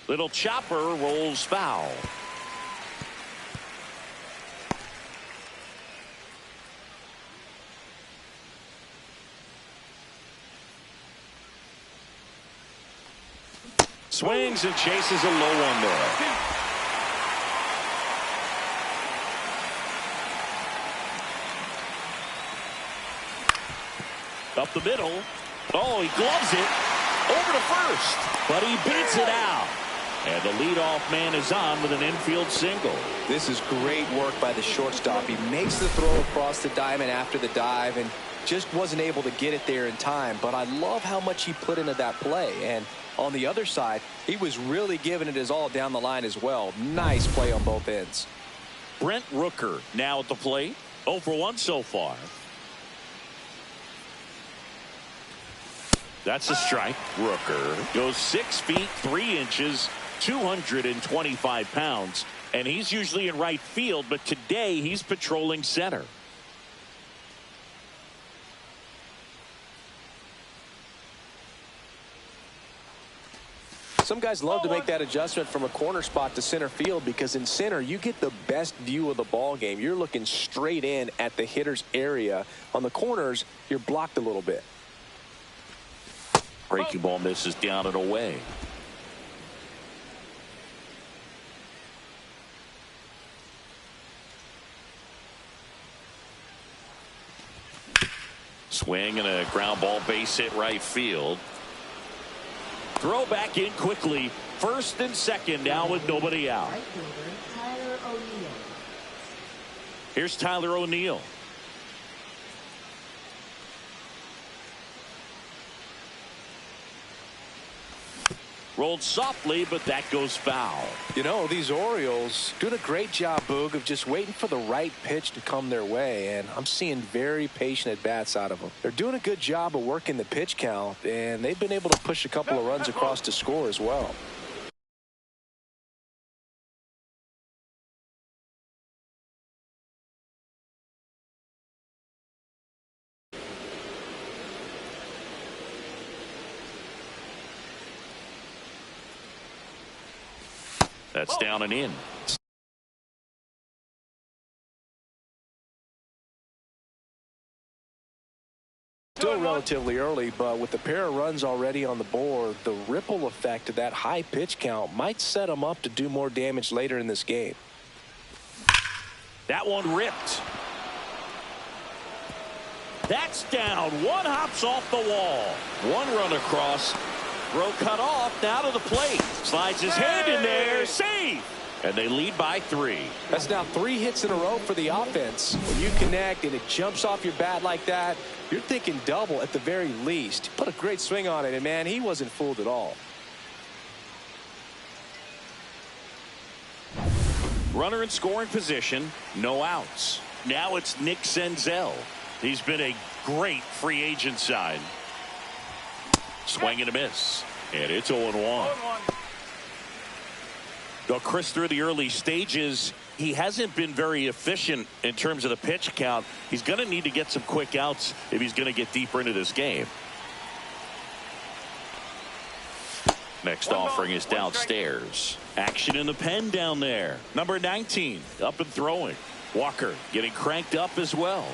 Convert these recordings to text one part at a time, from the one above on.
Little chopper rolls foul. Swings and chases a low one there. Up the middle. Oh, he gloves it. Over to first. But he beats it out. And the leadoff man is on with an infield single. This is great work by the shortstop. He makes the throw across the diamond after the dive and just wasn't able to get it there in time. But I love how much he put into that play. And on the other side, he was really giving it his all down the line as well. Nice play on both ends. Brent Rooker now at the plate. 0 for 1 so far. That's a strike. Rooker goes 6 feet 3 inches, 225 pounds, and he's usually in right field, but today he's patrolling center. Some guys love to make that adjustment from a corner spot to center field because in center you get the best view of the ball game. You're looking straight in at the hitter's area. On the corners, you're blocked a little bit. Breaking ball misses down and away. Swing and a ground ball base hit right field. Throw back in quickly. First and second now with nobody out. Here's Tyler O'Neill. Rolled softly, but that goes foul. You know, these Orioles doing a great job, Boog, of just waiting for the right pitch to come their way, and I'm seeing very patient at-bats out of them. They're doing a good job of working the pitch count, and they've been able to push a couple of runs across to score as well. That's down and in. Still relatively early, but with the pair of runs already on the board, the ripple effect of that high pitch count might set them up to do more damage later in this game. That one ripped. That's down. One hops off the wall. One run across. Throw cut off, now to the plate. Slides his hand in there, save! And they lead by 3. That's now 3 hits in a row for the offense. When you connect and it jumps off your bat like that, you're thinking double at the very least. He put a great swing on it, and man, he wasn't fooled at all. Runner in scoring position, no outs. Now it's Nick Senzel. He's been a great free agent sign. Swing and a miss. And it's 0-1. Though Chris, through the early stages, he hasn't been very efficient in terms of the pitch count. He's going to need to get some quick outs if he's going to get deeper into this game. Next offering is downstairs. Action in the pen down there. Number 19 up and throwing. Walker getting cranked up as well.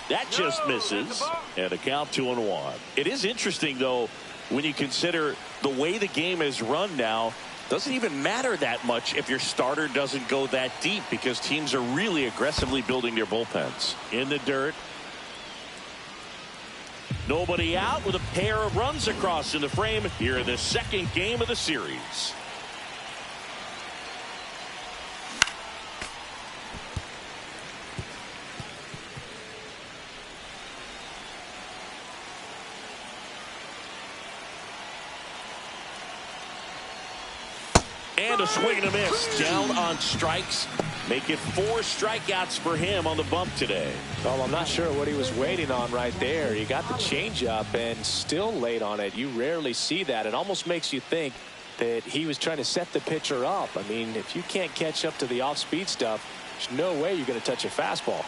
That just misses, and a count 2-1. It is interesting, though, when you consider the way the game is run now. Doesn't even matter that much if your starter doesn't go that deep because teams are really aggressively building their bullpens. In the dirt. Nobody out with a pair of runs across in the frame here in the second game of the series. And a swing and a miss. Down on strikes. Make it 4 strikeouts for him on the bump today. Well, I'm not sure what he was waiting on right there. He got the changeup and still late on it. You rarely see that. It almost makes you think that he was trying to set the pitcher up. I mean, if you can't catch up to the off-speed stuff, there's no way you're going to touch a fastball.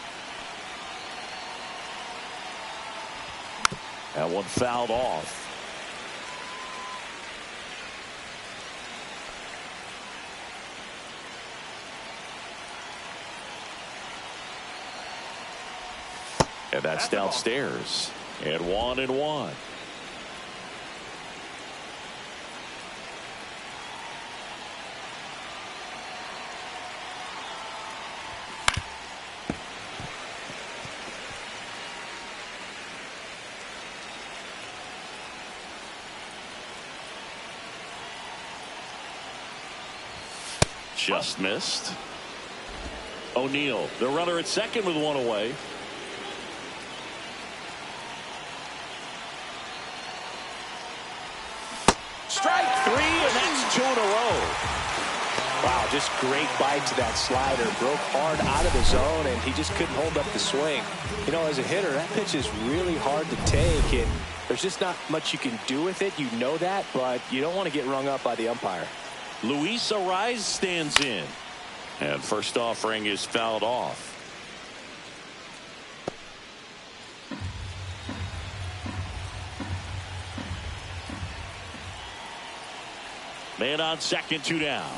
That one fouled off. And that's downstairs. And 1-1. Just missed. O'Neal, the runner at second with one away. Strike three, and that's 2 in a row. Wow, just great bite to that slider. Broke hard out of the zone, and he just couldn't hold up the swing. You know, as a hitter, that pitch is really hard to take, and there's just not much you can do with it. You know that, but you don't want to get rung up by the umpire. Luis Arraez stands in. And first offering is fouled off. Man on second, 2 down.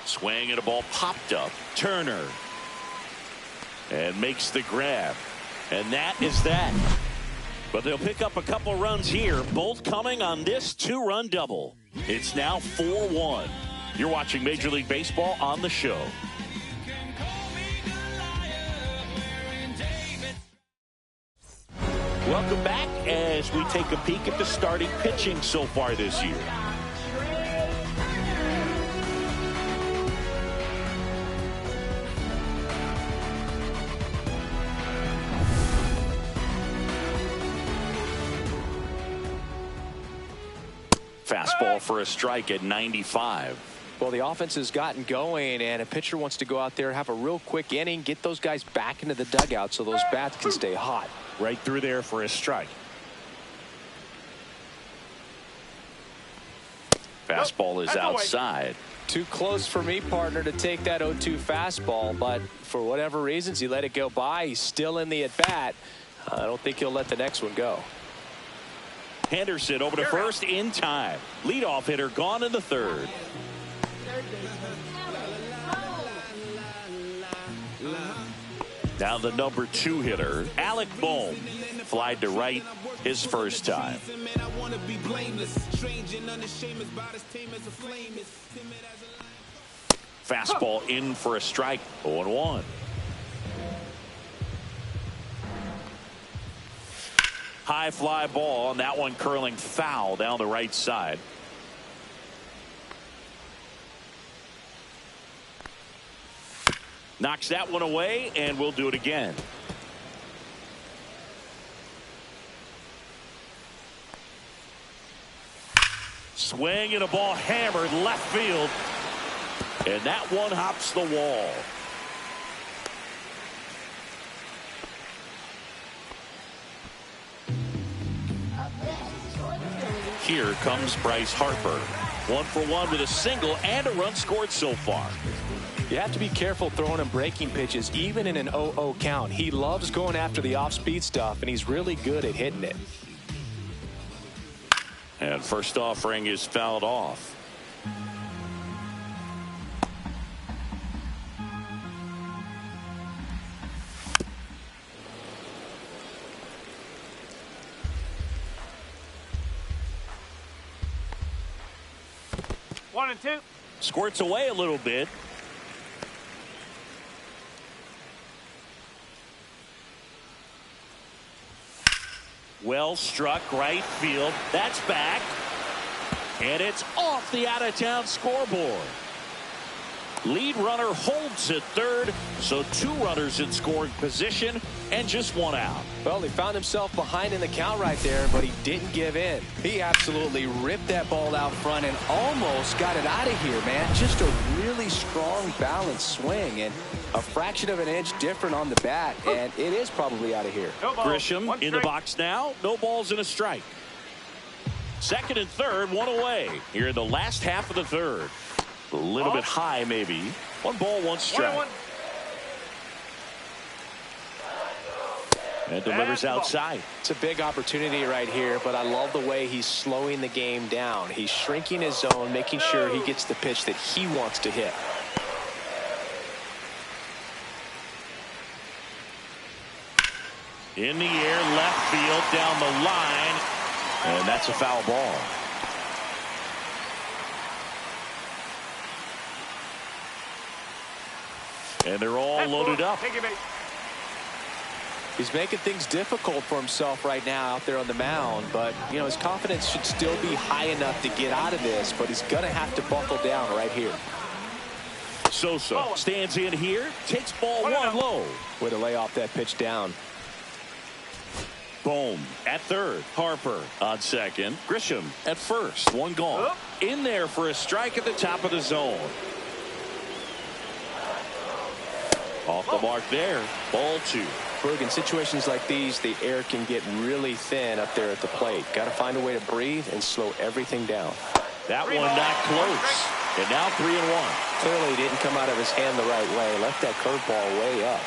Swing and a ball popped up. Turner. And makes the grab. And that is that. But they'll pick up a couple runs here, both coming on this 2-run double. It's now 4-1. You're watching Major League Baseball on the show. Welcome back as we take a peek at the starting pitching so far this year. Fastball for a strike at 95. Well, the offense has gotten going, and a pitcher wants to go out there, have a real quick inning, get those guys back into the dugout so those bats can stay hot. Right through there for a strike. Fastball is outside. Too close for me, partner, to take that 0-2 fastball, but for whatever reasons, he let it go by. He's still in the at-bat. I don't think he'll let the next one go. Henderson over to first in time. Leadoff hitter gone in the third. Now the number 2 hitter, Alec Bohm, flied to right his first time. Fastball in for a strike, 0-1. High fly ball, and that one curling foul down the right side. Knocks that one away, and we'll do it again. Swing and a ball hammered left field. And that one hops the wall. Here comes Bryce Harper. 1 for 1 with a single and a run scored so far. You have to be careful throwing him breaking pitches, even in an 0-0 count. He loves going after the off-speed stuff, and he's really good at hitting it. And first offering is fouled off. One and two. Squirts away a little bit. Well struck right field. That's back. And it's off the out-of-town scoreboard. Lead runner holds at third, so 2 runners in scoring position and just 1 out. Well, he found himself behind in the count right there, but he didn't give in. He absolutely ripped that ball out front and almost got it out of here, man. Just a really strong, balanced swing, and a fraction of an inch different on the bat, and it is probably out of here. No ball. Grisham in the box now. No balls and a strike. Second and third, 1 away here in the last half of the third. A little bit high, maybe. 1 ball, 1 strike. And delivers outside. It's a big opportunity right here, but I love the way he's slowing the game down. He's shrinking his zone, making sure he gets the pitch that he wants to hit. In the air, left field, down the line. And that's a foul ball. And they're all loaded up. He's making things difficult for himself right now out there on the mound, but you know his confidence should still be high enough to get out of this, but he's gonna have to buckle down right here. Sosa stands in here, takes ball one low. Way to lay off that pitch down. Bohm at third. Harper on second. Grisham at first. One gone. In there for a strike at the top of the zone. Off the mark there. Ball two. Boog, in situations like these, the air can get really thin up there at the plate. Got to find a way to breathe and slow everything down. That one not close. And now 3-1. Clearly didn't come out of his hand the right way. Left that curveball way up.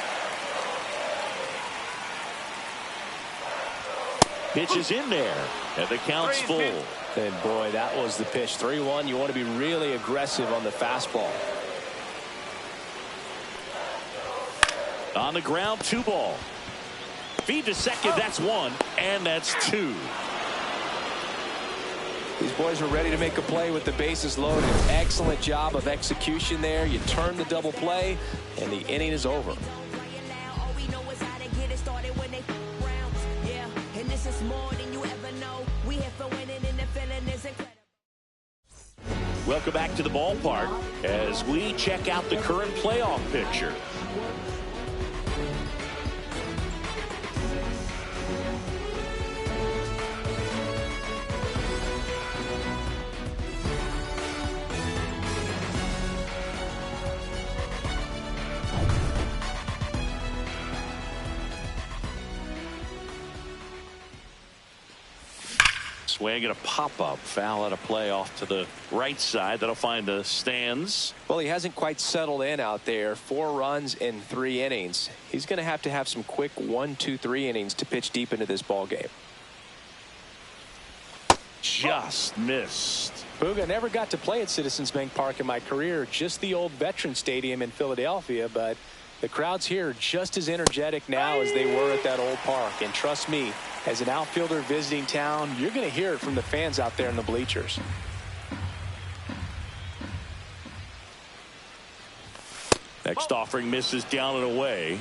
Pitch is in there. And the count's full. And boy, that was the pitch. 3-1. You want to be really aggressive on the fastball. On the ground, 2 ball. Feed to second, that's 1, and that's 2. These boys were ready to make a play with the bases loaded. Excellent job of execution there. You turn the double play, and the inning is over. Welcome back to the ballpark as we check out the current playoff picture. Swing and a pop-up foul at a play off to the right side. That'll find the stands. Well, he hasn't quite settled in out there. 4 runs in 3 innings. He's going to have some quick 1, 2, 3 innings to pitch deep into this ball game. Just missed. Boog, I never got to play at Citizens Bank Park in my career, just the old Veteran Stadium in Philadelphia, but the crowds here are just as energetic now as they were at that old park. And trust me, as an outfielder visiting town, you're going to hear it from the fans out there in the bleachers. Next offering misses down and away.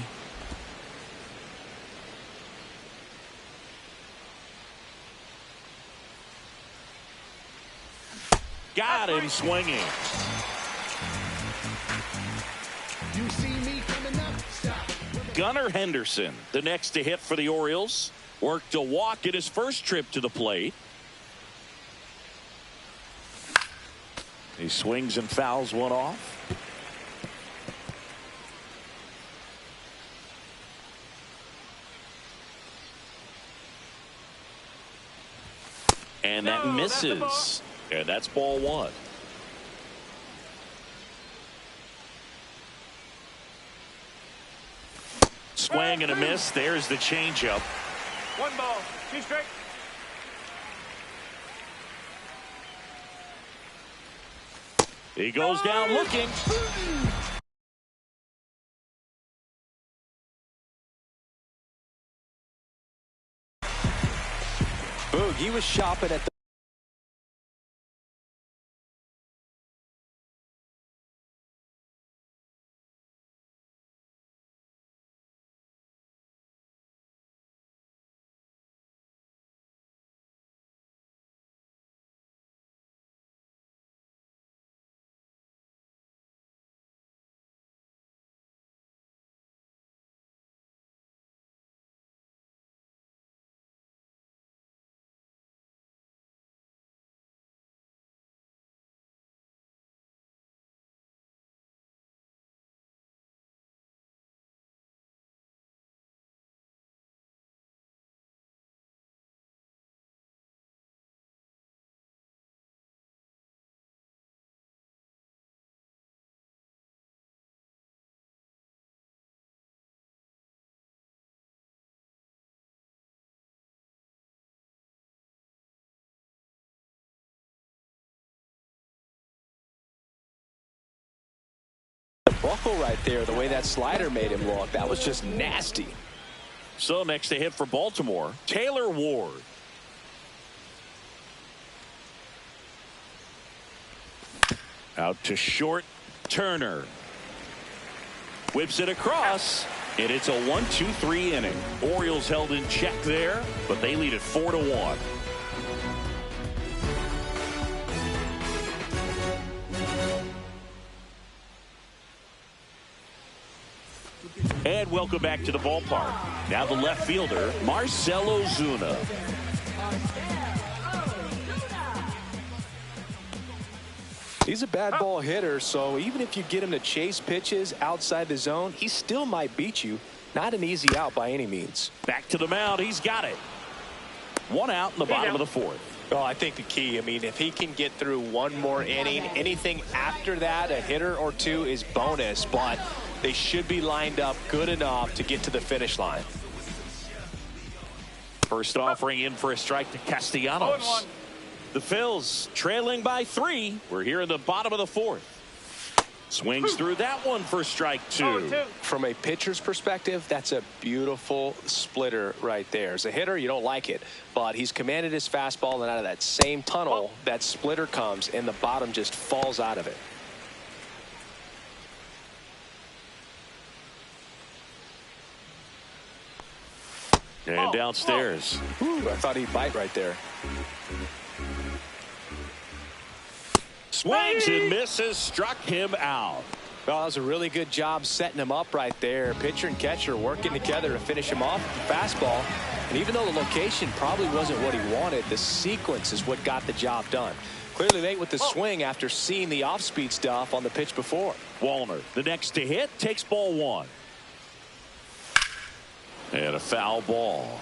Got him swinging. You see me coming up, stop. Gunnar Henderson, the next to hit for the Orioles. Worked a walk in his first trip to the plate. He swings and fouls one off. And that misses. And that's ball 1. Swing and a miss. There's the changeup. 1 ball, 2 strike. He goes down looking. Boog, he was shopping at the buckle right there, the way that slider made him look. That was just nasty. So next to hit for Baltimore, Taylor Ward. Out to short, Turner. Whips it across, and it's a 1-2-3 inning. Orioles held in check there, but they lead it 4-1. And welcome back to the ballpark. Now the left fielder, Marcell Ozuna. He's a bad ball hitter, so even if you get him to chase pitches outside the zone, he still might beat you. Not an easy out by any means. Back to the mound. He's got it. One out in the bottom of the fourth. Oh, I think the key, I mean, if he can get through one more inning, anything after that, a hitter or two is bonus, but they should be lined up good enough to get to the finish line. First offering in for a strike to Castellanos. The Phils trailing by 3. We're here in the bottom of the fourth. Swings through that one for strike 2. From a pitcher's perspective, that's a beautiful splitter right there. As a hitter, you don't like it, but he's commanded his fastball, and out of that same tunnel, that splitter comes, and the bottom just falls out of it. And downstairs. Ooh, I thought he'd bite right there. Swings and misses, struck him out. Well, that was a really good job setting him up right there. Pitcher and catcher working together to finish him off with the fastball. And even though the location probably wasn't what he wanted, the sequence is what got the job done. Clearly late with the swing after seeing the off-speed stuff on the pitch before. Wallner, the next to hit, takes ball 1. And a foul ball.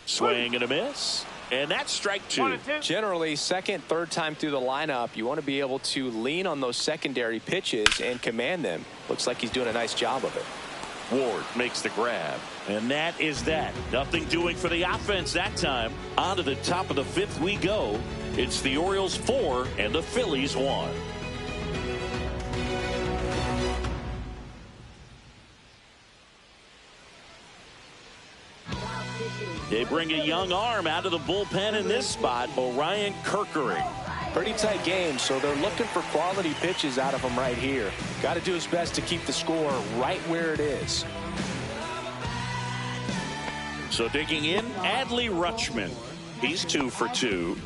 Swing and a miss. And that's strike 2. Generally, second, third time through the lineup, you want to be able to lean on those secondary pitches and command them. Looks like he's doing a nice job of it. Ward makes the grab. And that is that. Nothing doing for the offense that time. On to the top of the 5th we go. It's the Orioles 4 and the Phillies 1. They bring a young arm out of the bullpen in this spot, Orion Kerkering. Pretty tight game, so they're looking for quality pitches out of him right here. Got to do his best to keep the score right where it is. So digging in, Adley Rutschman. He's 2 for 2.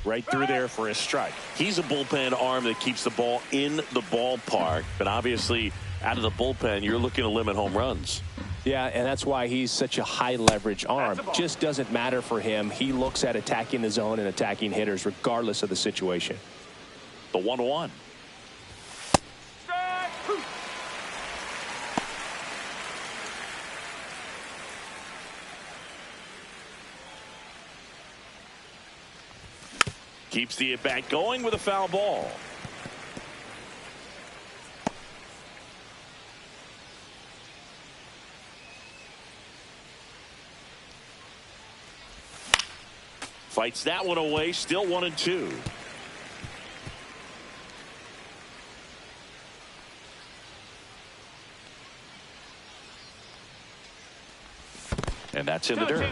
Right through there for a strike. He's a bullpen arm that keeps the ball in the ballpark. But obviously, out of the bullpen, you're looking to limit home runs. Yeah, and that's why he's such a high leverage arm. Just doesn't matter for him. He looks at attacking the zone and attacking hitters regardless of the situation. The 1-1. Keeps the at-bat going with a foul ball. Fights that one away, still 1-2. And that's in the dirt.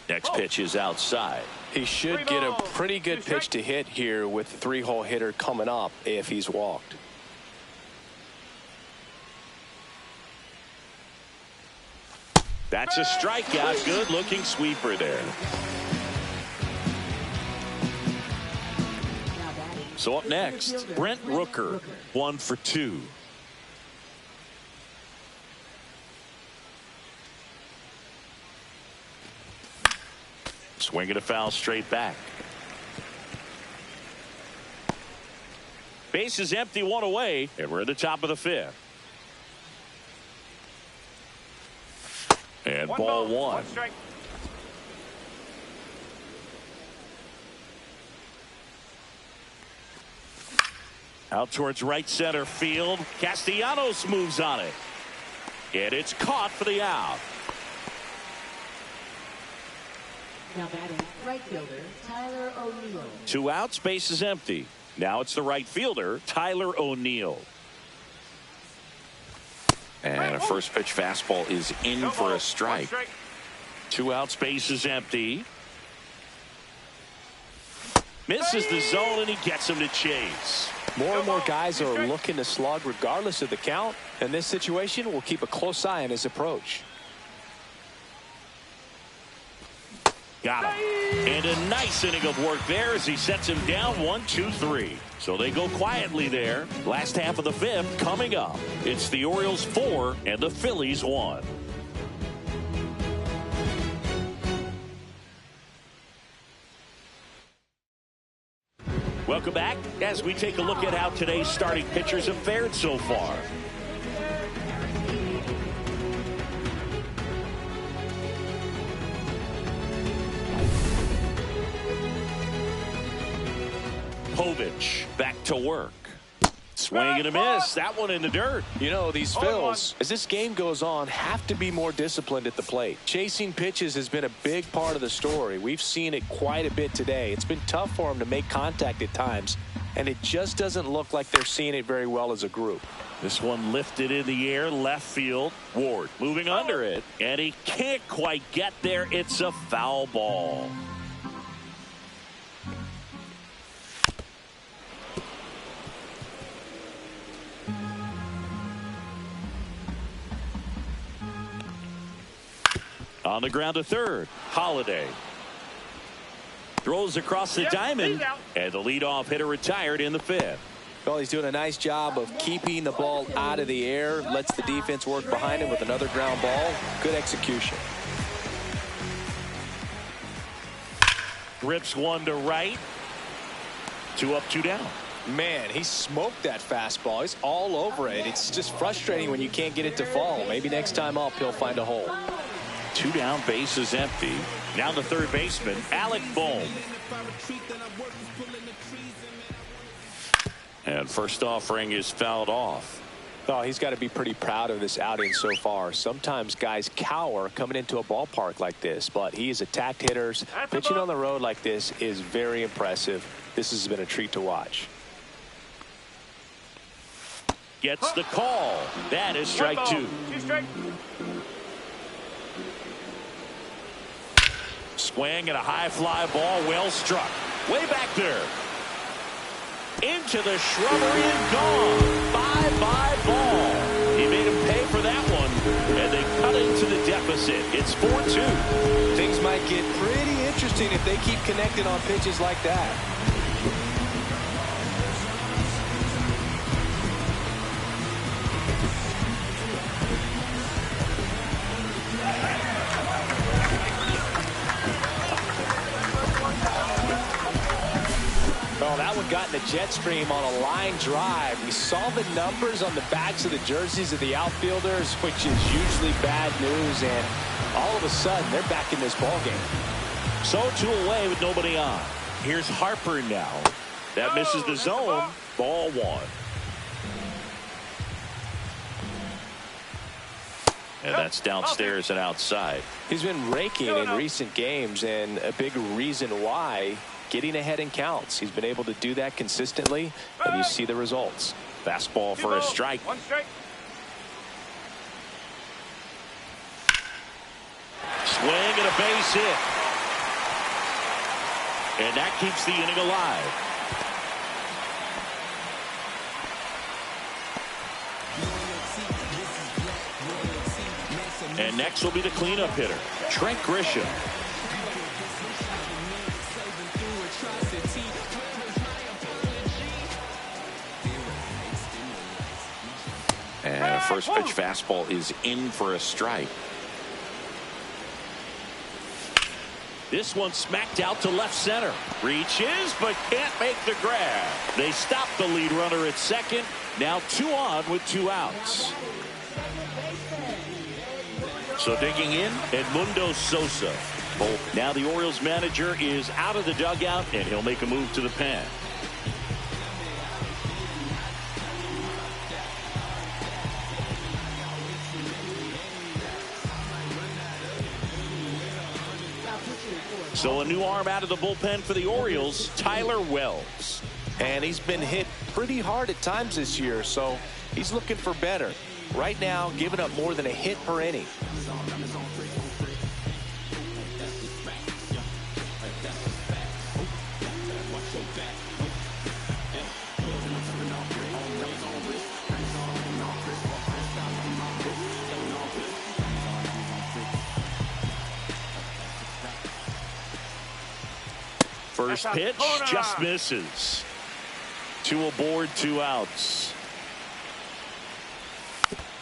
Next pitch is outside. He should get a pretty good pitch to hit here with the 3-hole hitter coming up if he's walked. That's a strikeout. Good looking sweeper there. So up next, Brent Rooker, 1 for 2. Swinging a foul straight back. Base is empty, 1 away, and we're at the top of the 5th. And ball 1. Out towards right center field. Castellanos moves on it. And it's caught for the out. Now batting right fielder Tyler O'Neill. 2 outs, base is empty. Now it's the right fielder, Tyler O'Neill. And a first pitch fastball is in for a strike. 2 outs, base is empty. Misses the zone and he gets him to chase. More and more guys are looking to slug regardless of the count. In this situation, we'll keep a close eye on his approach. Got him. And a nice inning of work there as he sets him down 1-2-3. So they go quietly there. Last half of the 5th coming up. It's the Orioles 4 and the Phillies 1. Welcome back as we take a look at how today's starting pitchers have fared so far. Povich back to work. Swing and a miss. That one in the dirt. You know, these Phils, as this game goes on, have to be more disciplined at the plate. Chasing pitches has been a big part of the story. We've seen it quite a bit today. It's been tough for them to make contact at times, and it just doesn't look like they're seeing it very well as a group. This one lifted in the air, left field. Ward moving under it, and he can't quite get there. It's a foul ball. On the ground to third, Holiday throws across the diamond, and the leadoff hitter retired in the 5th. Well, he's doing a nice job of keeping the ball out of the air, lets the defense work behind him with another ground ball. Good execution. Rips one to right. 2 up, 2 down. Man, he smoked that fastball. He's all over it. It's just frustrating when you can't get it to fall. Maybe next time up he'll find a hole. 2 down, base is empty. Now the third baseman, Alec Bohm. And first offering is fouled off. Oh, he's got to be pretty proud of this outing so far. Sometimes guys cower coming into a ballpark like this, but he has attacked hitters. Pitching on the road like this is very impressive. This has been a treat to watch. Gets the call. That is strike 2. Swing and a high fly ball, well struck. Way back there. Into the shrubbery and gone. Bye-bye ball. He made him pay for that one, and they cut into the deficit. It's 4-2. Things might get pretty interesting if they keep connecting on pitches like that. That one got in the jet stream on a line drive. We saw the numbers on the backs of the jerseys of the outfielders, which is usually bad news, and all of a sudden they're back in this ball game. So 2 away with nobody on. Here's Harper now. That misses the zone. Ball 1. And that's downstairs and outside. He's been raking in recent games, and a big reason why. Getting ahead in counts. He's been able to do that consistently, and you see the results. Fastball for a strike. 1 strike. Swing and a base hit. And that keeps the inning alive. And next will be the cleanup hitter, Trent Grisham. And a first pitch fastball is in for a strike. This one smacked out to left center. Reaches, but can't make the grab. They stop the lead runner at second. Now 2 on with 2 outs. So digging in, Edmundo Sosa. Now the Orioles manager is out of the dugout, and he'll make a move to the pen. So a new arm out of the bullpen for the Orioles, Tyler Wells. And he's been hit pretty hard at times this year, so he's looking for better. Right now, giving up more than a hit per inning. First pitch just misses. 2 aboard, 2 outs.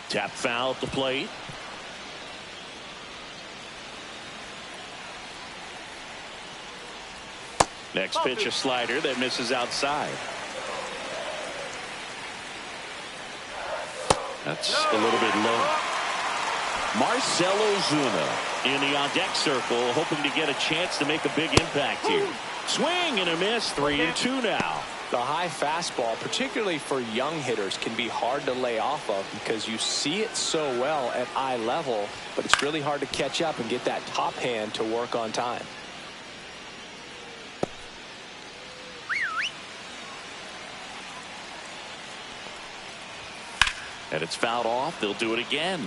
Tap foul at the plate. Next pitch, a slider that misses outside. That's a little bit low. Marcell Ozuna in the on-deck circle, hoping to get a chance to make a big impact here. Swing and a miss, 3-2 now. The high fastball, particularly for young hitters, can be hard to lay off of because you see it so well at eye level, but it's really hard to catch up and get that top hand to work on time. And it's fouled off. They'll do it again.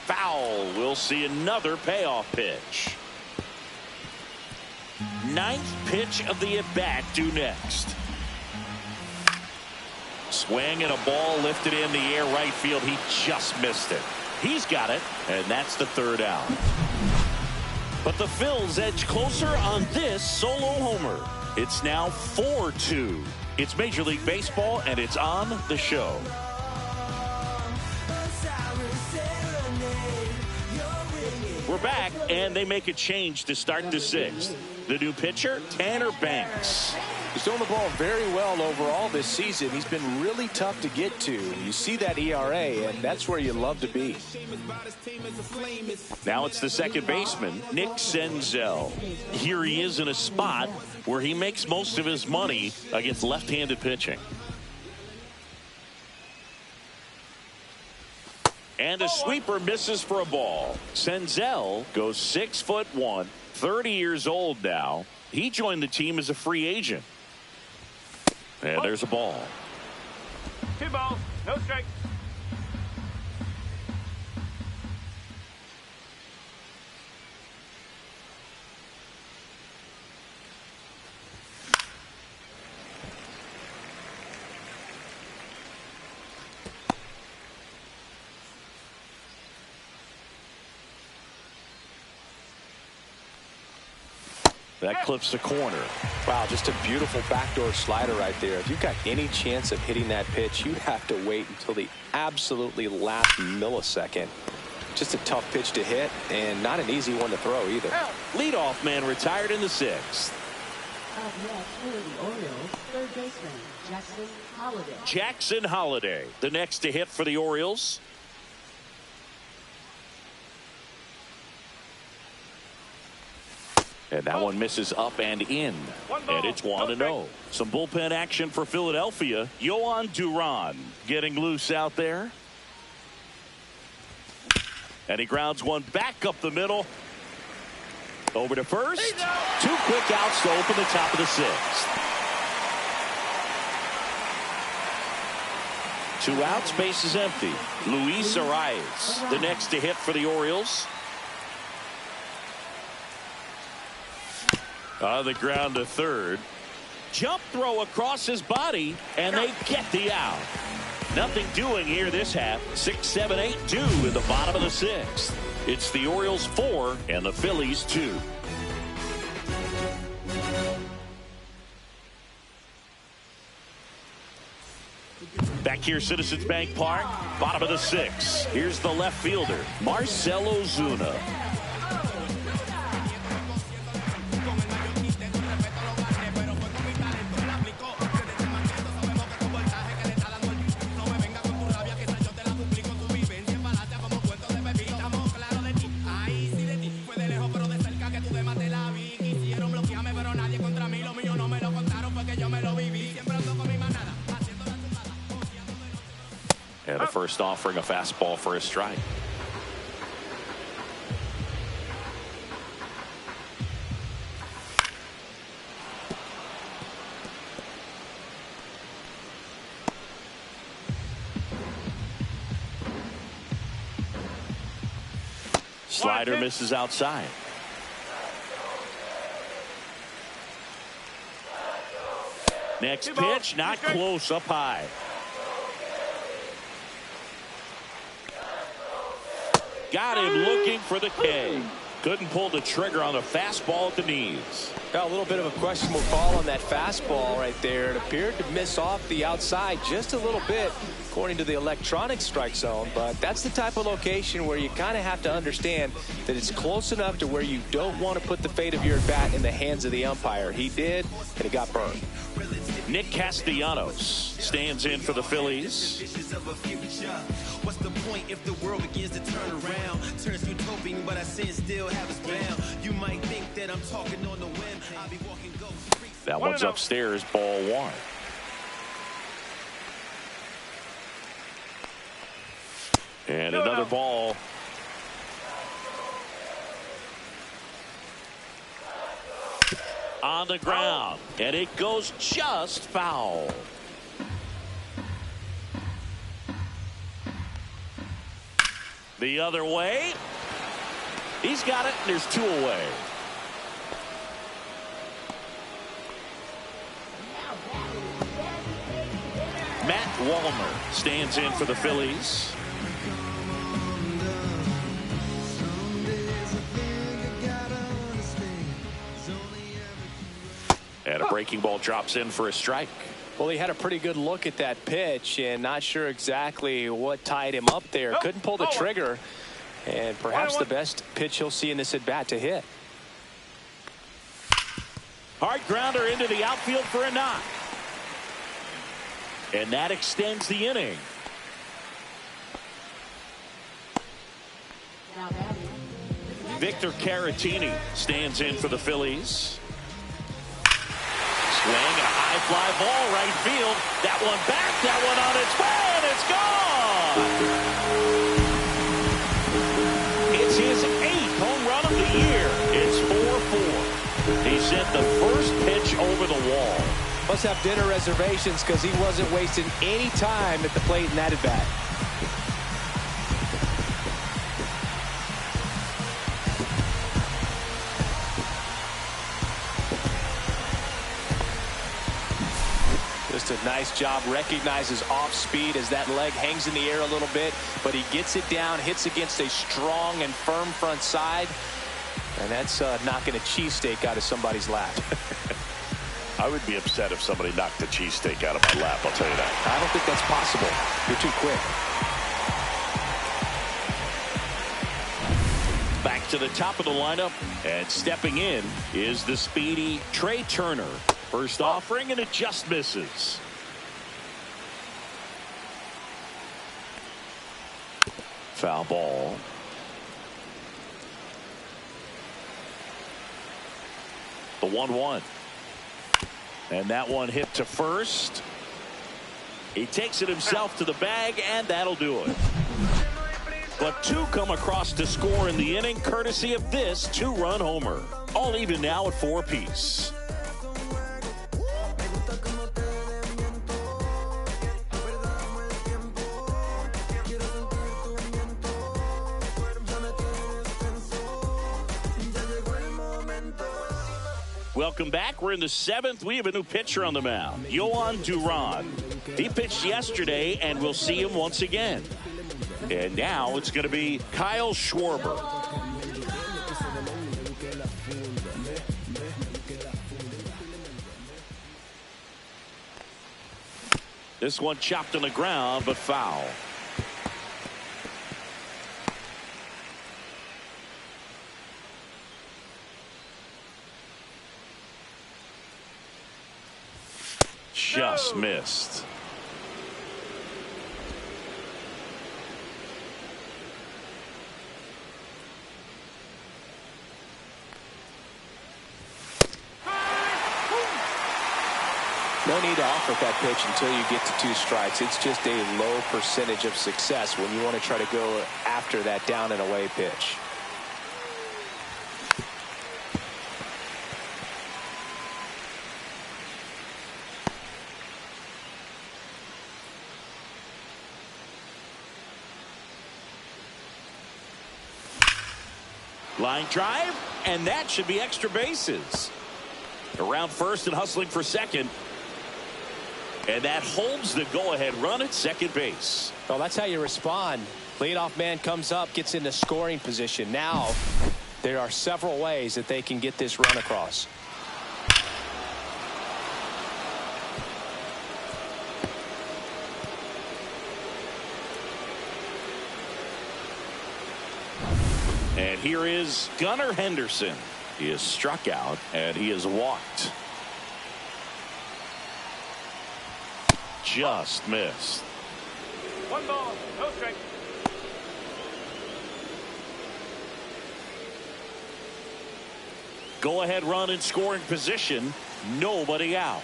Foul. We'll see another payoff pitch. 9th pitch of the at-bat due next. Swing and a ball lifted in the air right field. He just missed it. He's got it, and that's the 3rd out. But the Phils edge closer on this solo homer. It's now 4-2. It's Major League Baseball, and it's on the show. We're back, and they make a change to start the 6th. The new pitcher, Tanner Banks. He's thrown the ball very well overall this season. He's been really tough to get to. You see that ERA, and that's where you love to be. Now it's the second baseman, Nick Senzel. Here he is in a spot where he makes most of his money against left-handed pitching. And a sweeper misses for a ball. Senzel goes 6'1", 30 years old now. He joined the team as a free agent. And there's a ball. 2 balls, no strikes. That clips the corner. Wow, just a beautiful backdoor slider right there. If you've got any chance of hitting that pitch, you'd have to wait until the absolutely last millisecond. Just a tough pitch to hit, and not an easy one to throw either. Leadoff man retired in the 6th. Up next for the Orioles, 3rd baseman Jackson Holliday. Jackson Holliday, the next to hit for the Orioles. And that one misses up and in. And it's 1-0. Some bullpen action for Philadelphia. Yohan Duran getting loose out there. And he grounds one back up the middle. Over to first. 2 quick outs to open the top of the 6th. 2 outs, base is empty. Luis Arraez, the next to hit for the Orioles. On the ground to 3rd. Jump throw across his body, and they get the out. Nothing doing here this half. 6, 7, 8 due in the bottom of the 6th. It's the Orioles 4 and the Phillies 2. Back here, Citizens Bank Park, bottom of the 6th. Here's the left fielder, Marcell Ozuna. And the first offering, a fastball for a strike. Slider misses outside. Next pitch, not close, up high. Got him looking for the K. Couldn't pull the trigger on the fastball at the knees. Got a little bit of a questionable call on that fastball right there. It appeared to miss off the outside just a little bit, according to the electronic strike zone. But that's the type of location where you kind of have to understand that it's close enough to where you don't want to put the fate of your bat in the hands of the umpire. He did, and it got burned. Nick Castellanos stands in for the Phillies. What's the point if the world begins to turn around? Turns utopian, but I sin still have us bound. You might think that I'm talking on the whim. I'll be walking go streets. That one's upstairs, ball one. And another ball. On the ground, and it goes just foul. The other way. He's got it, and there's two away. Matt Wallner stands in for the Phillies. And a breaking ball drops in for a strike. Well, he had a pretty good look at that pitch and not sure exactly what tied him up there. Couldn't pull the trigger, and perhaps the best pitch he'll see in this at bat to hit. Hard grounder into the outfield for a knock. And that extends the inning. Victor Caratini stands in for the Phillies. Swing and a high fly ball right field. That one back, that one on its way, and it's gone. It's his 8th home run of the year. It's 4-4. He sent the first pitch over the wall. Must have dinner reservations because he wasn't wasting any time at the plate in that at bat. Just a nice job. Recognizes off speed as that leg hangs in the air a little bit, but he gets it down, hits against a strong and firm front side, and that's knocking a cheesesteak out of somebody's lap. I would be upset if somebody knocked the cheesesteak out of my lap, I'll tell you that. I don't think that's possible. You're too quick. Back to the top of the lineup, and stepping in is the speedy Trey Turner. First offering, and it just misses. Foul ball. The 1-1. And that one hit to first. He takes it himself to the bag, and that'll do it. But two come across to score in the inning, courtesy of this two-run homer. All even now at 4 apiece. Welcome back. We're in the 7th. We have a new pitcher on the mound, Yohan Duran. He pitched yesterday, and we'll see him once again. And now it's going to be Kyle Schwarber. This one chopped on the ground, but foul. Just missed. No need to offer that pitch until you get to 2 strikes. It's just a low percentage of success when you want to try to go after that down and away pitch. Line drive, and that should be extra bases. Around first and hustling for second. And that holds the go-ahead run at second base. Well, that's how you respond. Leadoff man comes up, gets into scoring position. Now, there are several ways that they can get this run across. And here is Gunnar Henderson. He is struck out and he is walked. Just missed. 1 ball, no strike. Go ahead run in scoring position. Nobody out.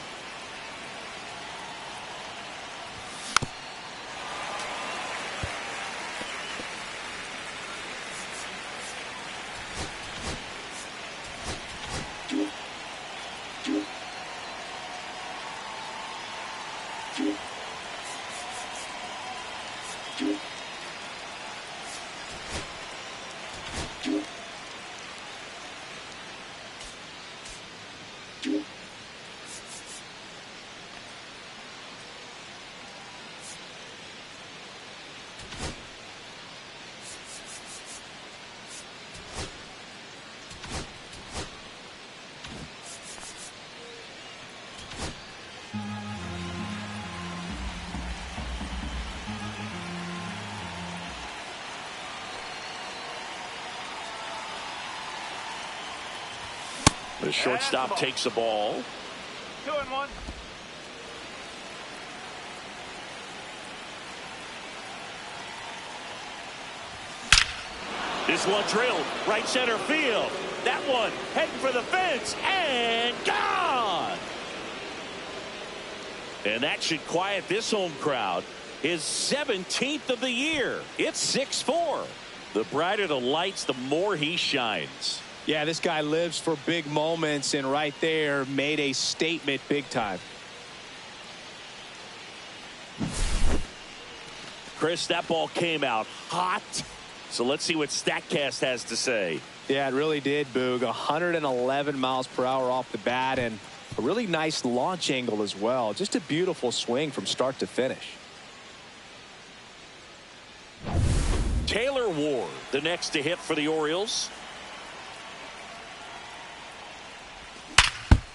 The shortstop takes the ball. 2-1. This one drilled right center field. That one heading for the fence and gone. And that should quiet this home crowd. His 17th of the year. It's 6-4. The brighter the lights, the more he shines. Yeah, this guy lives for big moments, and right there made a statement big time. Chris, that ball came out hot. So let's see what StatCast has to say. Yeah, it really did, Boog. 111 miles per hour off the bat, and a really nice launch angle as well. Just a beautiful swing from start to finish. Taylor Ward, the next to hit for the Orioles.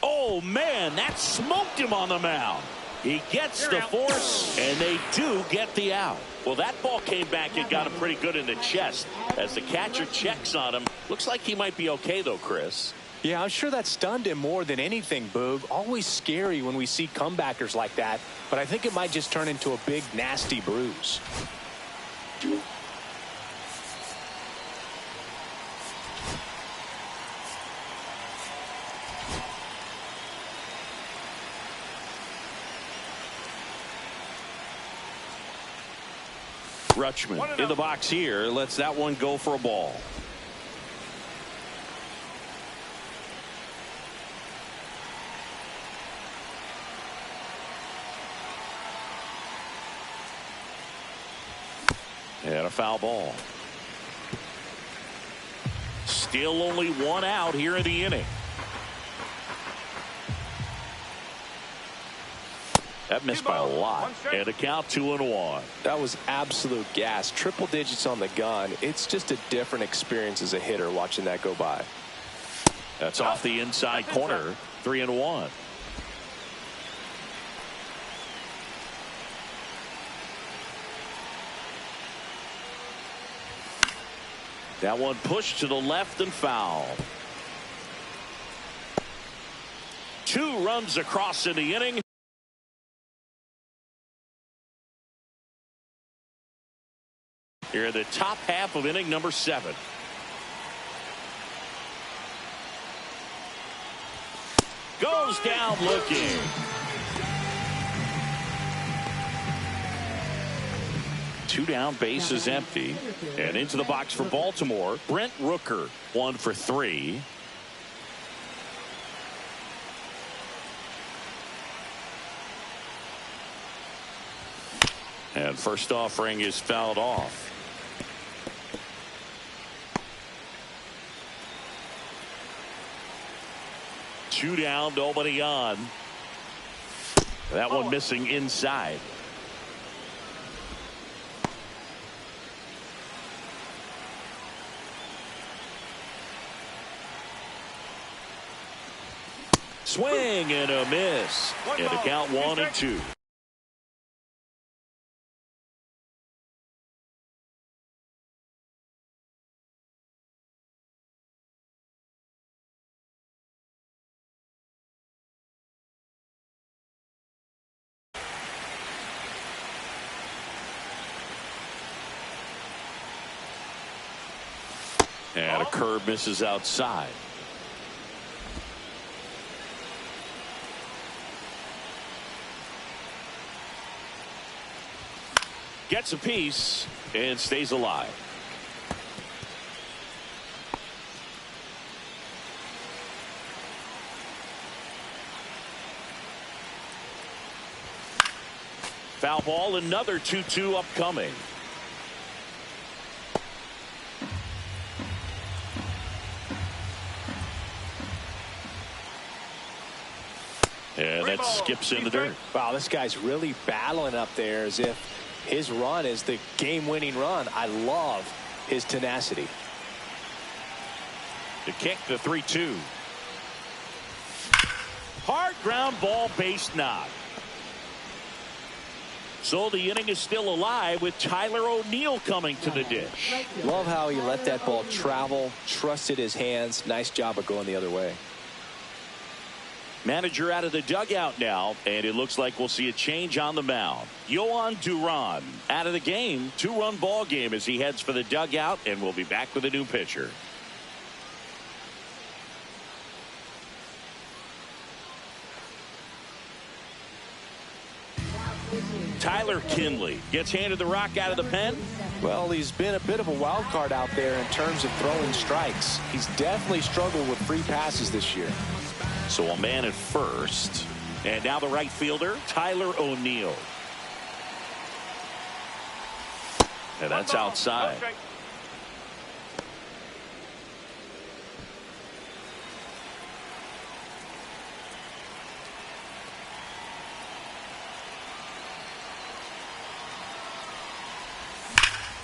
Oh, man, that smoked him on the mound. He gets the force, and they do get the out. Well, that ball came back and got him pretty good in the chest. As the catcher checks on him, looks like he might be okay, though, Chris. Yeah, I'm sure that stunned him more than anything, Boog. Always scary when we see comebackers like that, but I think it might just turn into a big, nasty bruise. Rutschman in the box here lets that one go for a ball. And a foul ball. Still only one out here in the inning. That missed by a lot. And a count 2-1. That was absolute gas. Triple digits on the gun. It's just a different experience as a hitter watching that go by. That's off the inside corner. 3-1. That one pushed to the left and foul. 2 runs across in the inning. Here in the top half of inning number 7. Goes down looking. 2 down, bases empty. And into the box for Baltimore, Brent Rooker, 1 for 3. And first offering is fouled off. Two down, nobody on. That one missing inside. Swing and a miss. And a count 1-2. And a curve misses outside. Gets a piece and stays alive. Foul ball, another 2-2 upcoming. And that skips in the dirt. Wow, this guy's really battling up there as if his run is the game-winning run. I love his tenacity. The kick, the 3-2. Hard ground ball, base knock. So the inning is still alive with Tyler O'Neill coming to the dish. Love how he let that ball travel, trusted his hands. Nice job of going the other way. Manager out of the dugout now, and it looks like we'll see a change on the mound. Yohan Duran out of the game. 2-run ball game as he heads for the dugout, and we'll be back with a new pitcher. Tyler Kinley gets handed the rock out of the pen. Well, he's been a bit of a wild card out there in terms of throwing strikes. He's definitely struggled with free passes this year. So a man at first. And now the right fielder, Tyler O'Neill. And that's outside.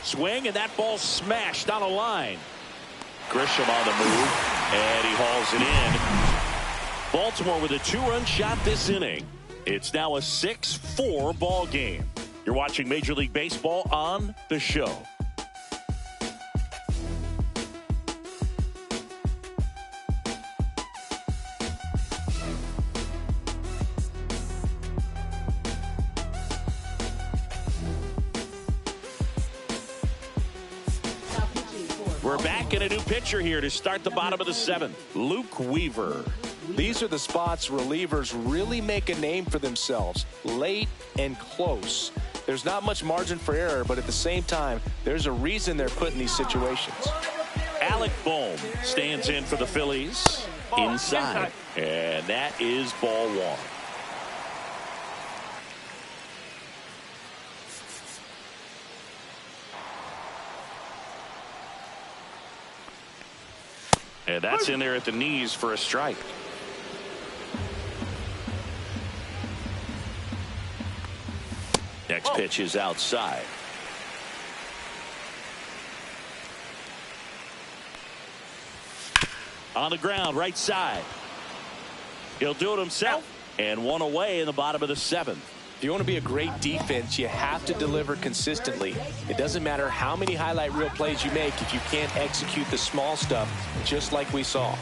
Swing, and that ball smashed on a line. Grisham on the move, and he hauls it in. Baltimore with a 2-run shot this inning. It's now a 6-4 ball game. You're watching Major League Baseball on The Show. We're back in a new pitcher here to start the bottom of the 7th. Luke Weaver. These are the spots relievers really make a name for themselves. Late and close. There's not much margin for error, but at the same time, there's a reason they're put in these situations. Alec Bohm stands in for the Phillies. Inside. And that is ball 1. And that's in there at the knees for a strike. Next pitch is outside. On the ground, right side. He'll do it himself. And one away in the bottom of the 7th. If you want to be a great defense, you have to deliver consistently. It doesn't matter how many highlight reel plays you make if you can't execute the small stuff, just like we saw.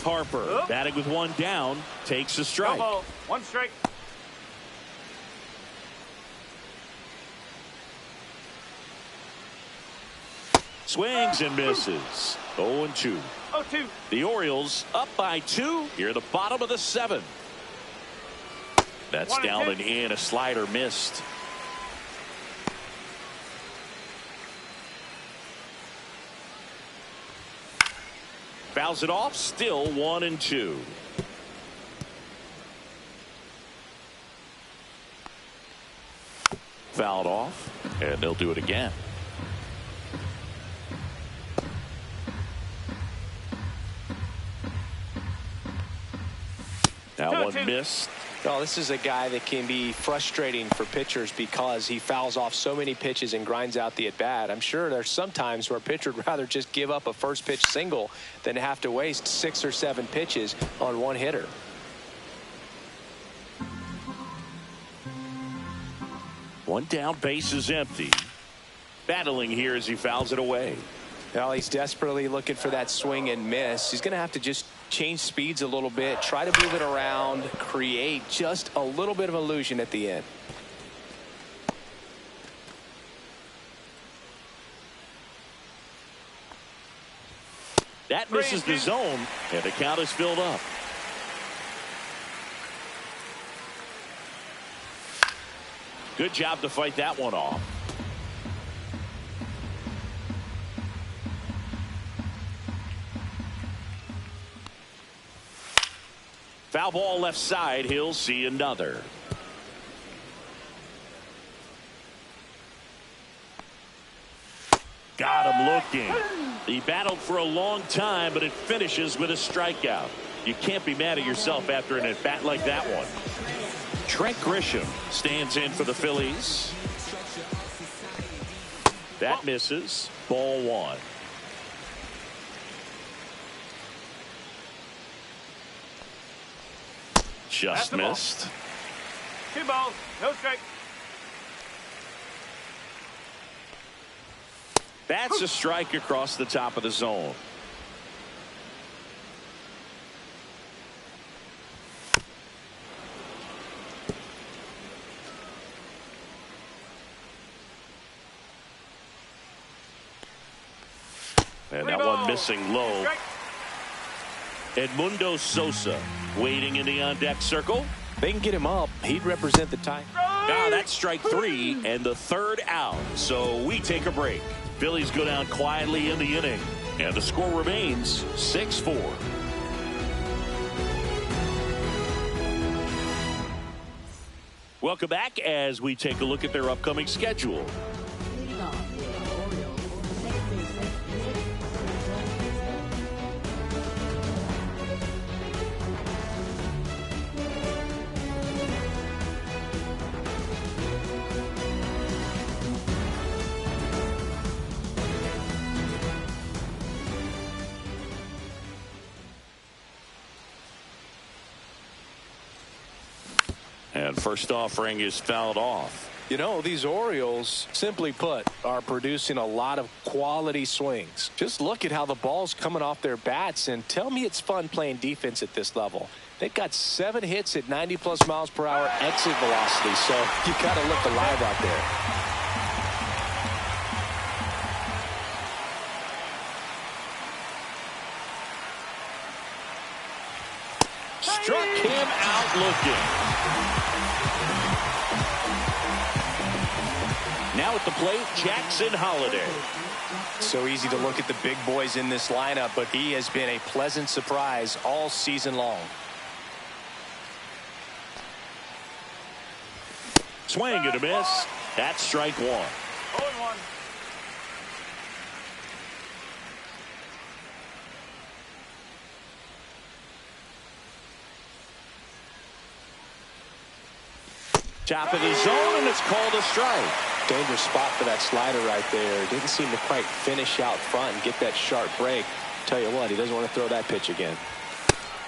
Harper batting with 1 down, takes a strike. No ball, 1 strike. Swings and misses. 0-2. 0-2. The Orioles up by 2 here at the bottom of the 7th. That's down and in. A slider missed. Fouls it off. Still 1-2. Fouled off, and they'll do it again. That one missed. Oh, this is a guy that can be frustrating for pitchers because he fouls off so many pitches and grinds out the at-bat. I'm sure there's some times where a pitcher would rather just give up a first pitch single than have to waste 6 or 7 pitches on one hitter. One down, base is empty. Battling here as he fouls it away. Well, he's desperately looking for that swing and miss. He's going to have to just change speeds a little bit, try to move it around, create just a little bit of illusion at the end. That misses the zone, and the count is filled up. Good job to fight that one off. Foul ball left side. He'll see another. Got him looking. He battled for a long time, but it finishes with a strikeout. You can't be mad at yourself after an at-bat like that one. Trent Grisham stands in for the Phillies. That misses. Ball 1. Just missed. 2 balls, no strike. That's a strike across the top of the zone. And that one missing low. Edmundo Sosa waiting in the on-deck circle. They can get him up. He'd represent the tie. That's strike 3 and the third out. So we take a break. Phillies go down quietly in the inning. And the score remains 6-4. Welcome back as we take a look at their upcoming schedule. Leading off for the Orioles, second baseman, And first offering is fouled off. You know, these Orioles, simply put, are producing a lot of quality swings. Just look at how the ball's coming off their bats, and tell me it's fun playing defense at this level. They've got 7 hits at 90+ miles per hour exit velocity, so you got to look alive out there. Struck him out looking. Now at the plate, Jackson Holliday. So easy to look at the big boys in this lineup, but he has been a pleasant surprise all season long. Swing and a miss. That's strike 1. 0-1. Top of the zone, and it's called a strike. Dangerous spot for that slider right there. Didn't seem to quite finish out front and get that sharp break. Tell you what, he doesn't want to throw that pitch again.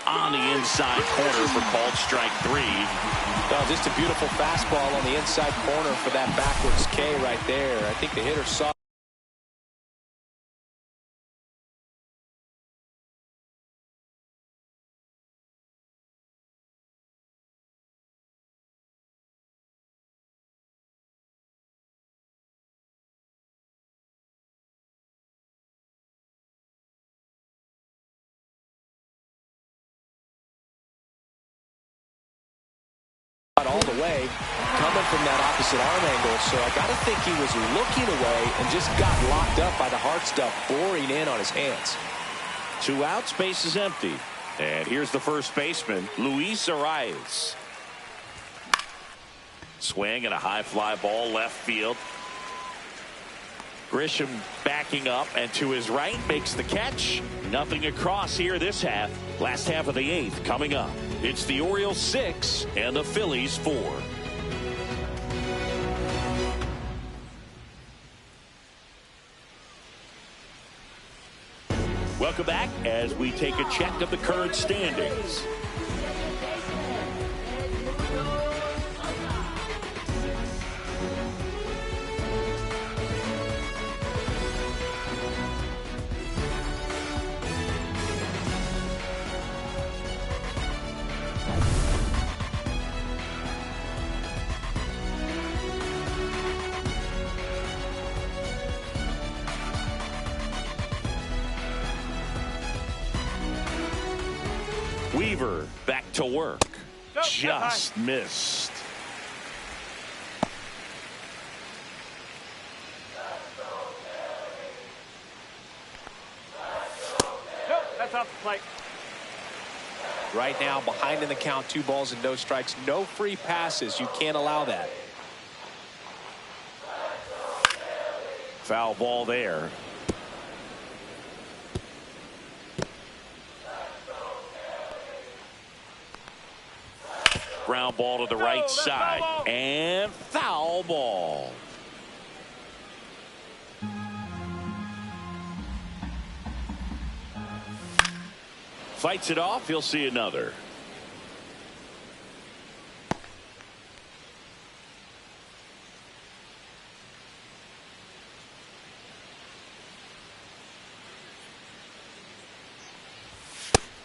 On the inside corner for called strike 3. Well, just a beautiful fastball on the inside corner for that backwards K right there. I think the hitter saw. All the way coming from that opposite arm angle, so I got to think he was looking away and just got locked up by the hard stuff boring in on his hands. 2 outs, base is empty. And here's the first baseman, Luis Arraez. Swing and a high fly ball left field. Grisham backing up and to his right makes the catch. Nothing across here this half. Last half of the 8th coming up. It's the Orioles 6 and the Phillies 4. Welcome back as we take a check of the current standings. Weaver back to work. Just missed. Nope, that's off the plate. Right now, behind in the count, 2 balls and no strikes. No free passes. You can't allow that. Foul ball there. Ground ball to the right side. And foul ball. Fights it off. He'll see another.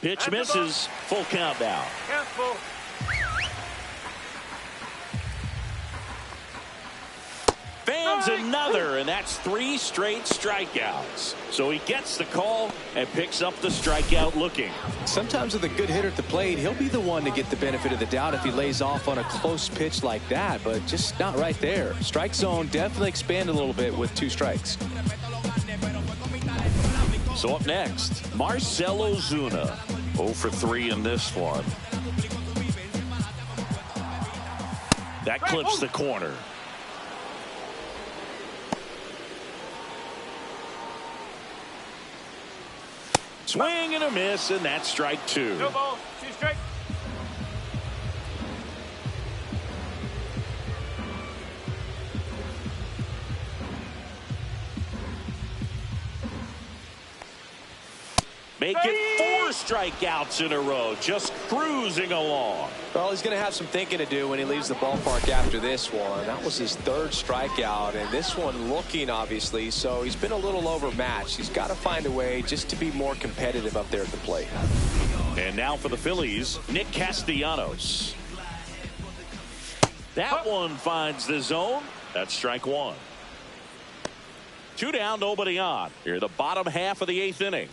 Pitch misses. Full count now. Count full. Fans another, and that's 3 straight strikeouts. So he gets the call and picks up the strikeout looking. Sometimes with a good hitter at the plate, he'll be the one to get the benefit of the doubt if he lays off on a close pitch like that, but just not right there. Strike zone definitely expanded a little bit with 2 strikes. So up next, Marcell Ozuna. 0 for 3 in this one. That clips the corner. Swing and a miss, and that's strike 2. No ball, 2 strikes. Make it 4 strikeouts in a row, just cruising along. Well, he's going to have some thinking to do when he leaves the ballpark after this one. That was his 3rd strikeout, and this one looking, obviously, so he's been a little overmatched. He's got to find a way just to be more competitive up there at the plate. And now for the Phillies, Nick Castellanos. That one finds the zone. That's strike 1. 2 down, nobody on. Here, the bottom half of the 8th inning.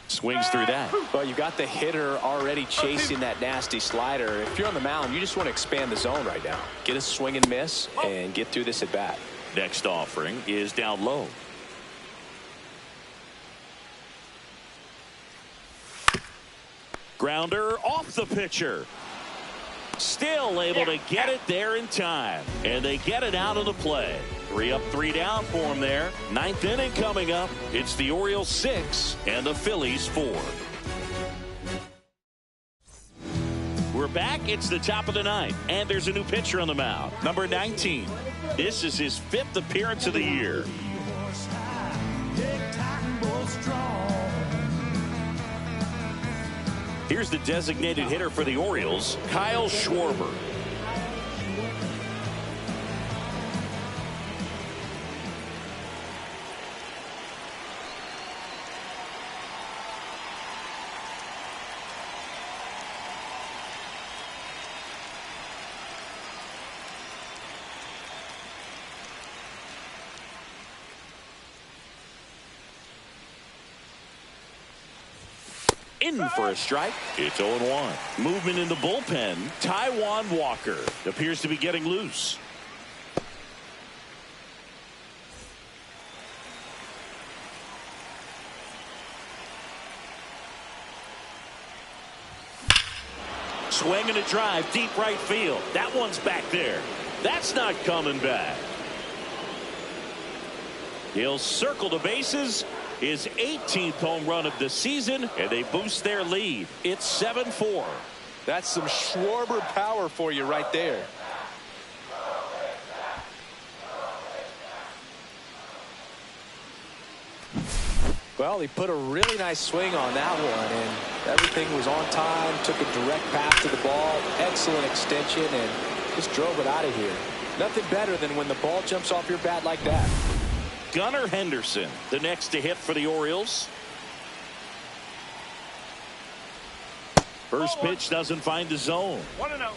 Swings through that. Well, you got the hitter already chasing that nasty slider. If you're on the mound, you just want to expand the zone right now. Get a swing and miss and get through this at bat. Next offering is down low. Grounder off the pitcher. Still able to get it there in time. And they get it out of the play. 3 up, 3 down for him there. 9th inning coming up. It's the Orioles 6 and the Phillies 4. We're back. It's the top of the 9th. And there's a new pitcher on the mound. Number 19. This is his 5th appearance of the year. Here's the designated hitter for the Orioles, Kyle Schwarber. In for a strike. It's 0-1. Movement in the bullpen. Taijuan Walker appears to be getting loose. Swinging a drive deep right field. That one's back there. That's not coming back. He'll circle the bases. His 18th home run of the season, and they boost their lead. It's 7-4. That's some Schwarber power for you right there. Well, he put a really nice swing on that one, and everything was on time. Took a direct path to the ball. Excellent extension, and just drove it out of here. Nothing better than when the ball jumps off your bat like that. Gunnar Henderson, the next to hit for the Orioles. First pitch doesn't find the zone. 1-0.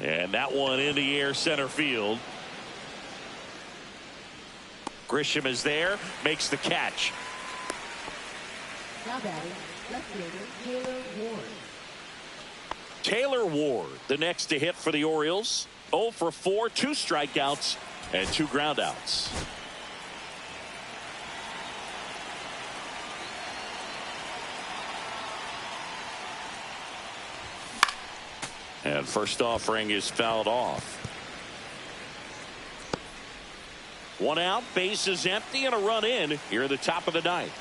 And that one in the air center field. Grisham is there, makes the catch. Now batting, left fielder Taylor Ward. Taylor Ward, the next to hit for the Orioles. 0 for 4, 2 strikeouts, and 2 groundouts. And first offering is fouled off. 1 out, base is empty, and a run in here at the top of the ninth.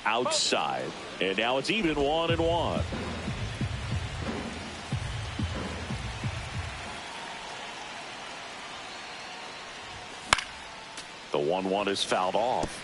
Outside, and now it's even 1-1. The 1-1 is fouled off.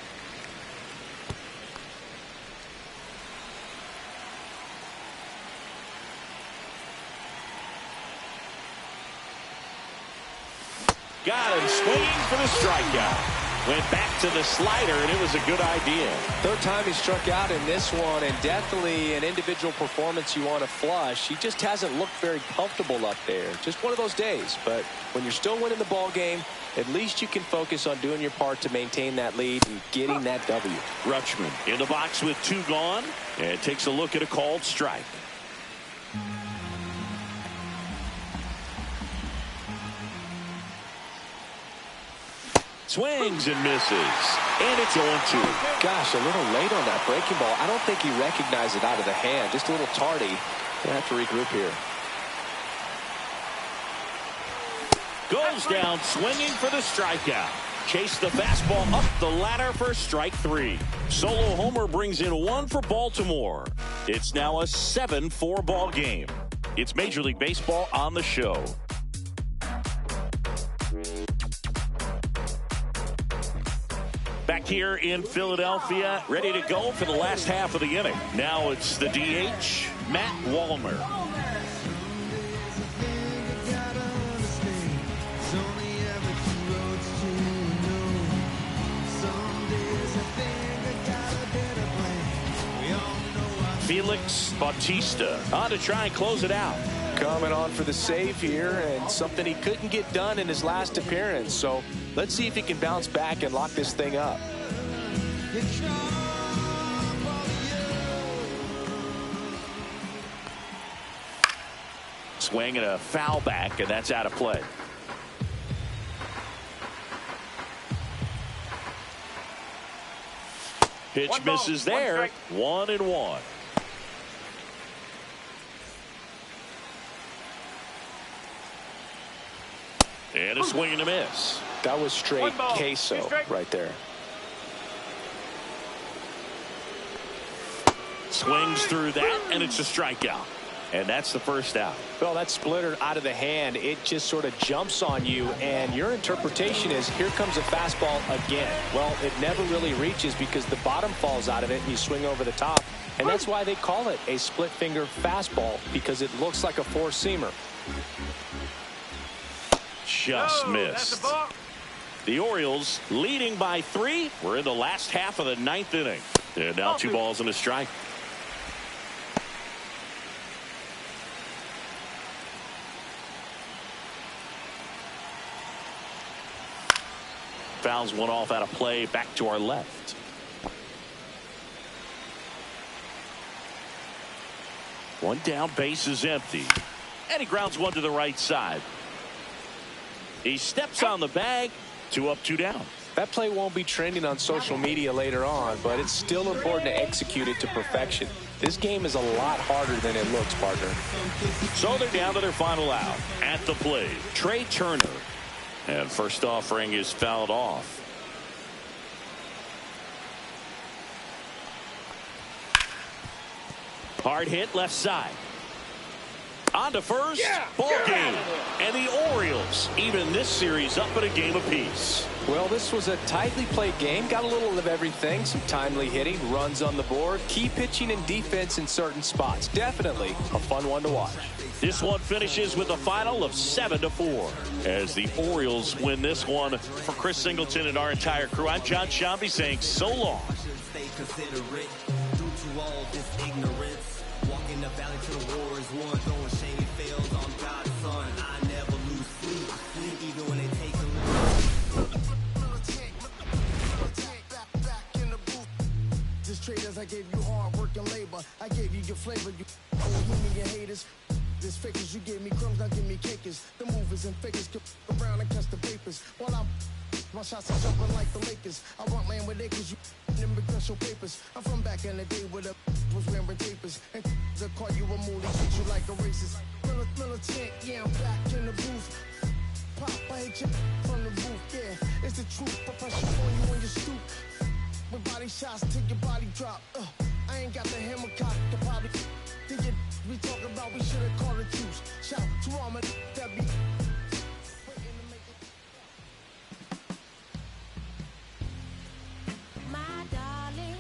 Got him swinging for the strikeout. Went back to the slider, and it was a good idea. Third time he struck out in this one, and definitely an individual performance you want to flush. He just hasn't looked very comfortable up there. Just one of those days. But when you're still winning the ball game, at least you can focus on doing your part to maintain that lead and getting that W. Rutschman in the box with 2 gone, and takes a look at a called strike. Swings and misses, and it's 0-2. Gosh, a little late on that breaking ball. I don't think he recognized it out of the hand. Just a little tardy. Gonna have to regroup here. Goes down swinging for the strikeout. Chase the fastball up the ladder for strike 3. Solo homer brings in 1 for Baltimore. It's now a 7-4 ball game. It's Major League Baseball on the show. Back here in Philadelphia, ready to go for the last half of the inning. Now it's the DH, Matt Wallner. Felix Bautista on to try and close it out. Coming on for the save here, and something he couldn't get done in his last appearance. So let's see if he can bounce back and lock this thing up. Swing and a foul back, and that's out of play. Pitch misses there. 1-1. And a swing and a miss. That was straight queso right there. Swings through that, and it's a strikeout. And that's the first out. Well, that splitter out of the hand, it just sort of jumps on you, and your interpretation is, here comes a fastball again. Well, it never really reaches because the bottom falls out of it, and you swing over the top. And that's why they call it a split-finger fastball, because it looks like a four-seamer. Just missed. The Orioles leading by 3. We're in the last half of the 9th inning. And now 2 balls and a strike. Fouls one off out of play, back to our left. One down, base is empty. And he grounds one to the right side. He steps on the bag. 2 up, 2 down. That play won't be trending on social media later on, but it's still important to execute it to perfection. This game is a lot harder than it looks, partner. So they're down to their final out. At the plate, Trey Turner. And first offering is fouled off. Hard hit left side. On to first. Ball game. And the Orioles even this series up at a game apiece. Well, this was a tightly played game. Got a little of everything. Some timely hitting, runs on the board, key pitching and defense in certain spots. Definitely a fun one to watch. This one finishes with a final of 7-4 as the Orioles win this one. For Chris Singleton and our entire crew, I'm John Shambi saying so long. Stay considerate due to all this ignorance. Walking the valley to the war is war. Throwing shady fails on God's son. I never lose sleep even when it takes a Just traders, I gave you hard work and labor. I gave you your flavor. You me your haters. This fakers, you gave me crumbs, now give me cakers. The movers and fakers get around and catch the papers. While I'm my shots are jumping like the Lakers. I want land with acres, you immigration papers. I'm from back in the day where the was wearing tapers. And they call you a moolie, treat you like a racist. Militant, yeah, I'm back in the booth. Pop, I hate you from the roof, yeah. It's the truth, but pressure on you when you stoop. With body shots till your body drop. I ain't got the hammer cock to probably think it. We talk about we should have called it juice. Shout to all my that be. My darling,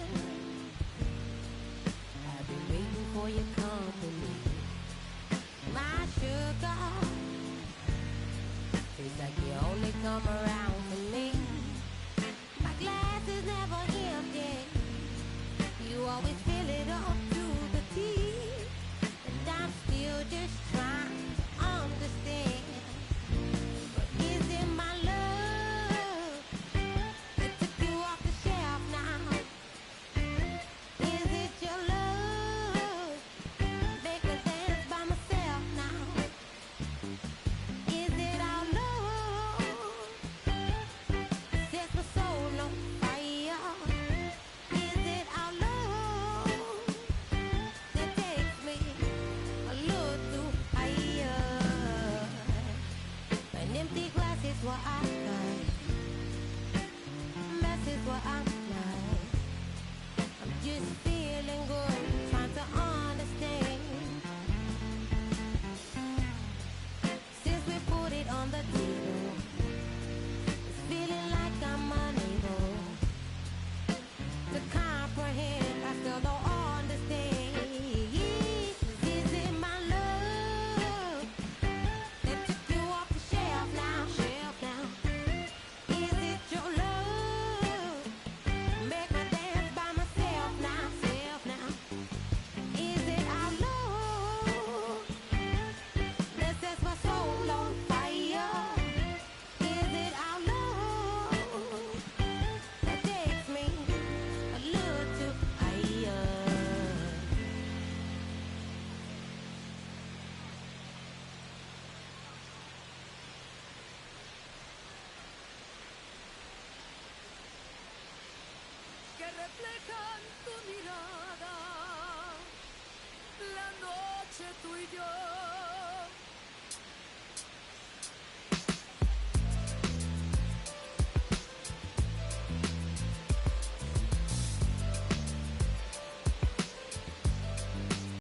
I've been waiting for your company. My sugar, it's like you only come around for me. My glass is never empty. You always fill it up to the teeth. And I'm still just trying to understand. But is it my love that took you off the shelf now? Is it your love? Make me dance by myself now. Is it our love? Sets my soul on fire. Is it our love that takes me a little too higher? An empty glass is what I like. Mess is what I'm like. I'm just feeling good, trying to understand. Since we put it on the table, it's feeling like I'm unable to comprehend. I still don't understand. Is it my love that took you off the shelf now? Is it your love? Make me dance by myself now. Is it our love that sets my soul on fire? Is it our love that takes me a little too higher? Que reflejan tu mirada, la noche tú y yo.